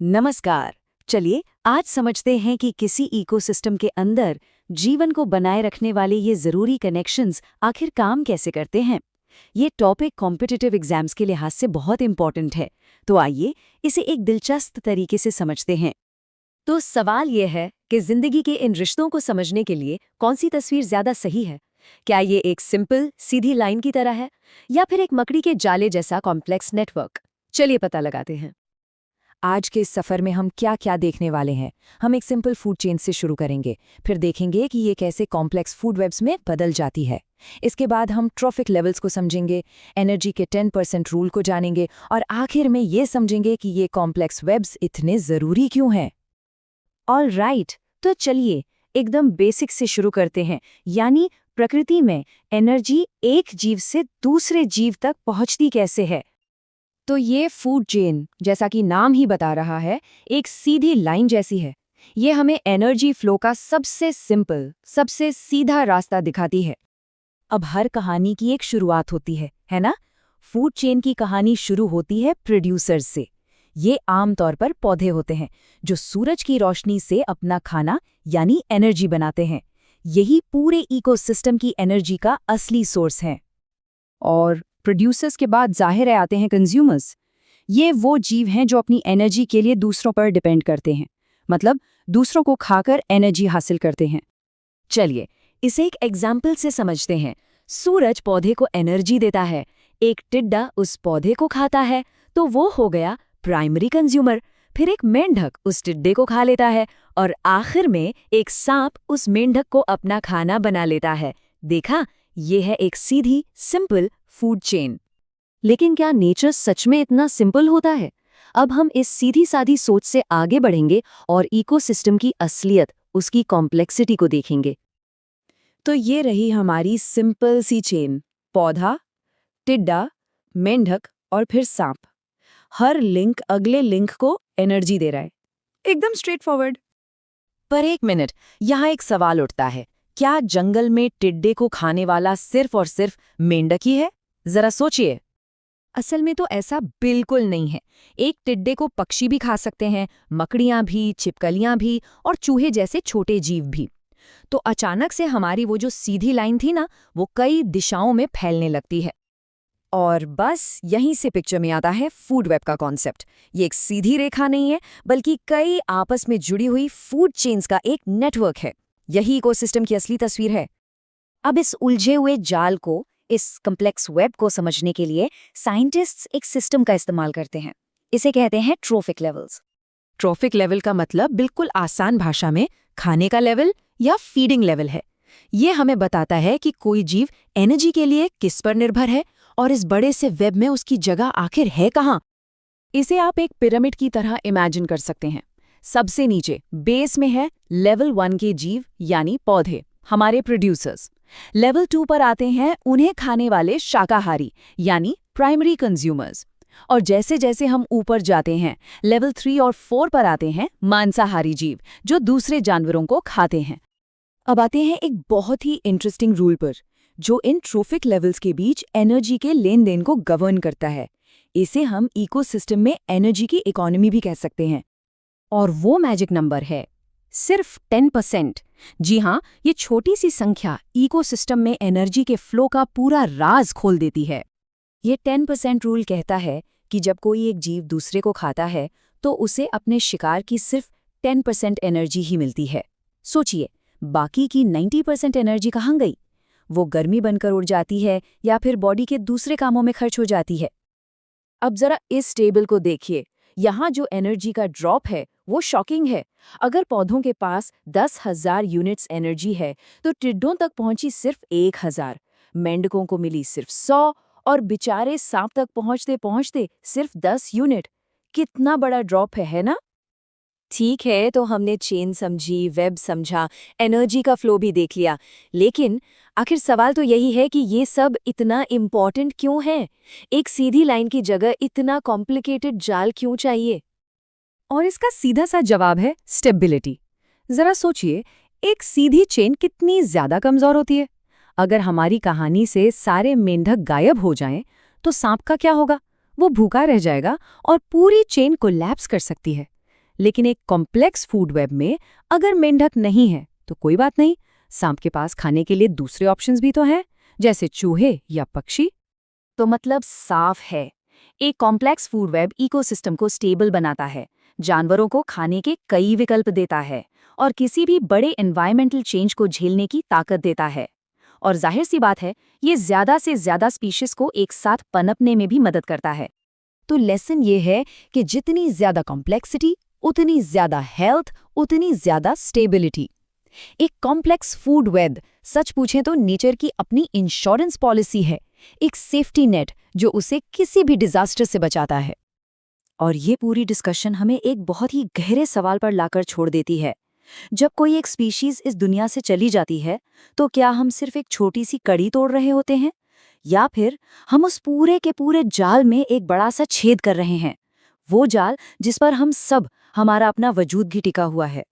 नमस्कार। चलिए आज समझते हैं कि किसी इकोसिस्टम के अंदर जीवन को बनाए रखने वाले ये जरूरी कनेक्शंस आखिर काम कैसे करते हैं। ये टॉपिक कॉम्पिटिटिव एग्जाम्स के लिहाज से बहुत इंपॉर्टेंट है, तो आइए इसे एक दिलचस्प तरीके से समझते हैं। तो सवाल ये है कि जिंदगी के इन रिश्तों को समझने के लिए कौन सी तस्वीर ज्यादा सही है। क्या ये एक सिंपल सीधी लाइन की तरह है या फिर एक मकड़ी के जाले जैसा कॉम्प्लेक्स नेटवर्क। चलिए पता लगाते हैं। आज के इस सफ़र में हम क्या क्या देखने वाले हैं। हम एक सिंपल फूड चेन से शुरू करेंगे, फिर देखेंगे कि ये कैसे कॉम्प्लेक्स फूड वेब्स में बदल जाती है। इसके बाद हम ट्रॉफिक लेवल्स को समझेंगे, एनर्जी के 10% रूल को जानेंगे और आखिर में ये समझेंगे कि ये कॉम्प्लेक्स वेब्स इतने ज़रूरी क्यों हैं। ऑल राइट, तो चलिए एकदम बेसिक से शुरू करते हैं, यानी प्रकृति में एनर्जी एक जीव से दूसरे जीव तक पहुंचती कैसे है। तो ये फूड चेन, जैसा कि नाम ही बता रहा है, एक सीधी लाइन जैसी है। ये हमें एनर्जी फ्लो का सबसे सिंपल, सबसे सीधा रास्ता दिखाती है। अब हर कहानी की एक शुरुआत होती है ना? फूड चेन की कहानी शुरू होती है प्रोड्यूसर्स से। ये आमतौर पर पौधे होते हैं जो सूरज की रोशनी से अपना खाना यानी एनर्जी बनाते हैं। यही पूरे इकोसिस्टम की एनर्जी का असली सोर्स है। और प्रोड्यूसर्स के बाद जाहिर है आते हैं कंज्यूमर्स। ये वो जीव हैं जो अपनी एनर्जी के लिए दूसरों पर डिपेंड करते हैं, मतलब दूसरों को खाकर एनर्जी हासिल करते हैं। चलिए इसे एक एग्जाम्पल से समझते हैं। सूरज पौधे को एनर्जी देता है, एक टिड्डा उस पौधे को खाता है, तो वो हो गया प्राइमरी कंज्यूमर। फिर एक मेंढक उस टिड्डे को खा लेता है और आखिर में एक सांप उस मेंढक को अपना खाना बना लेता है। देखा, ये है एक सीधी सिंपल फूड चेन। लेकिन क्या नेचर सच में इतना सिंपल होता है? अब हम इस सीधी सादी सोच से आगे बढ़ेंगे और इकोसिस्टम की असलियत, उसकी कॉम्प्लेक्सिटी को देखेंगे। तो ये रही हमारी सिंपल सी चेन। पौधा, टिड्डा, मेंढक और फिर सांप। हर लिंक अगले लिंक को एनर्जी दे रहा है, एकदम स्ट्रेट फॉरवर्ड। पर एक मिनट, यहाँ एक सवाल उठता है, क्या जंगल में टिड्डे को खाने वाला सिर्फ और सिर्फ मेंढक ही है? जरा सोचिए। असल में तो ऐसा बिल्कुल नहीं है। एक टिड्डे को पक्षी भी खा सकते हैं, मकड़ियां भी, छिपकलियां भी और चूहे जैसे छोटे जीव भी। तो अचानक से हमारी वो जो सीधी लाइन थी ना, वो कई दिशाओं में फैलने लगती है। और बस यहीं से पिक्चर में आता है फूड वेब का कॉन्सेप्ट। ये एक सीधी रेखा नहीं है, बल्कि कई आपस में जुड़ी हुई फूड चेन्स का एक नेटवर्क है। यही इकोसिस्टम की असली तस्वीर है। अब इस उलझे हुए जाल को, इस कॉम्प्लेक्स वेब को समझने के लिए साइंटिस्ट्स एक सिस्टम का इस्तेमाल करते हैं। इसे कहते हैं ट्रॉफिक लेवल्स। ट्रॉफिक लेवल का मतलब बिल्कुल आसान भाषा में खाने का लेवल या फीडिंग लेवल है। ये हमें बताता है कि कोई जीव एनर्जी के लिए किस पर निर्भर है और इस बड़े से वेब में उसकी जगह आखिर है कहाँ। इसे आप एक पिरामिड की तरह इमेजिन कर सकते हैं। सबसे नीचे बेस में है लेवल 1 के जीव यानी पौधे, हमारे प्रोड्यूसर्स। लेवल 2 पर आते हैं उन्हें खाने वाले शाकाहारी यानी प्राइमरी कंज्यूमर्स। और जैसे जैसे हम ऊपर जाते हैं, लेवल 3 और 4 पर आते हैं मांसाहारी जीव जो दूसरे जानवरों को खाते हैं। अब आते हैं एक बहुत ही इंटरेस्टिंग रूल पर, जो इन ट्रॉफिक लेवल्स के बीच एनर्जी के लेन देन को गवर्न करता है। इसे हम इकोसिस्टम में एनर्जी की इकोनॉमी भी कह सकते हैं। और वो मैजिक नंबर है सिर्फ 10%। जी हाँ, ये छोटी सी संख्या इकोसिस्टम में एनर्जी के फ्लो का पूरा राज खोल देती है। ये 10% रूल कहता है कि जब कोई एक जीव दूसरे को खाता है तो उसे अपने शिकार की सिर्फ 10% एनर्जी ही मिलती है। सोचिए, बाकी की 90% एनर्जी कहाँ गई? वो गर्मी बनकर उड़ जाती है या फिर बॉडी के दूसरे कामों में खर्च हो जाती है। अब जरा इस टेबल को देखिए। यहाँ जो एनर्जी का ड्रॉप है वो शॉकिंग है। अगर पौधों के पास 10,000 यूनिट्स एनर्जी है तो टिड्डों तक पहुंची सिर्फ 1,000, मेंढकों को मिली सिर्फ 100 और बेचारे सांप तक पहुंचते पहुंचते सिर्फ 10 यूनिट। कितना बड़ा ड्रॉप है ना? ठीक है, तो हमने चेन समझी, वेब समझा, एनर्जी का फ्लो भी देख लिया, लेकिन आखिर सवाल तो यही है कि ये सब इतना इम्पॉर्टेंट क्यों है? एक सीधी लाइन की जगह इतना कॉम्प्लिकेटेड जाल क्यों चाहिए? और इसका सीधा सा जवाब है स्टेबिलिटी। जरा सोचिए, एक सीधी चेन कितनी ज्यादा कमजोर होती है। अगर हमारी कहानी से सारे मेंढक गायब हो जाएं, तो सांप का क्या होगा? वो भूखा रह जाएगा और पूरी चेन कोलैप्स कर सकती है। लेकिन एक कॉम्प्लेक्स फूड वेब में अगर मेंढक नहीं है तो कोई बात नहीं, सांप के पास खाने के लिए दूसरे ऑप्शंस भी तो हैं, जैसे चूहे या पक्षी। तो मतलब साफ है, एक कॉम्प्लेक्स फूड वेब इकोसिस्टम को स्टेबल बनाता है, जानवरों को खाने के कई विकल्प देता है और किसी भी बड़े एनवायरमेंटल चेंज को झेलने की ताकत देता है। और जाहिर सी बात है, ये ज्यादा से ज्यादा स्पीशीज को एक साथ पनपने में भी मदद करता है। तो लेसन ये है कि जितनी ज्यादा कॉम्प्लेक्सिटी उतनी ज्यादा हेल्थ, उतनी ज्यादा स्टेबिलिटी। एक कॉम्प्लेक्स फूड वेब सच पूछें तो नेचर की अपनी इंश्योरेंस पॉलिसी है, एक सेफ्टी नेट जो उसे किसी भी डिजास्टर से बचाता है। और ये पूरी डिस्कशन हमें एक बहुत ही गहरे सवाल पर लाकर छोड़ देती है। जब कोई एक स्पीशीज इस दुनिया से चली जाती है, तो क्या हम सिर्फ एक छोटी सी कड़ी तोड़ रहे होते हैं, या फिर हम उस पूरे के पूरे जाल में एक बड़ा सा छेद कर रहे हैं, वो जाल जिस पर हम सब, हमारा अपना वजूद भी टिका हुआ है।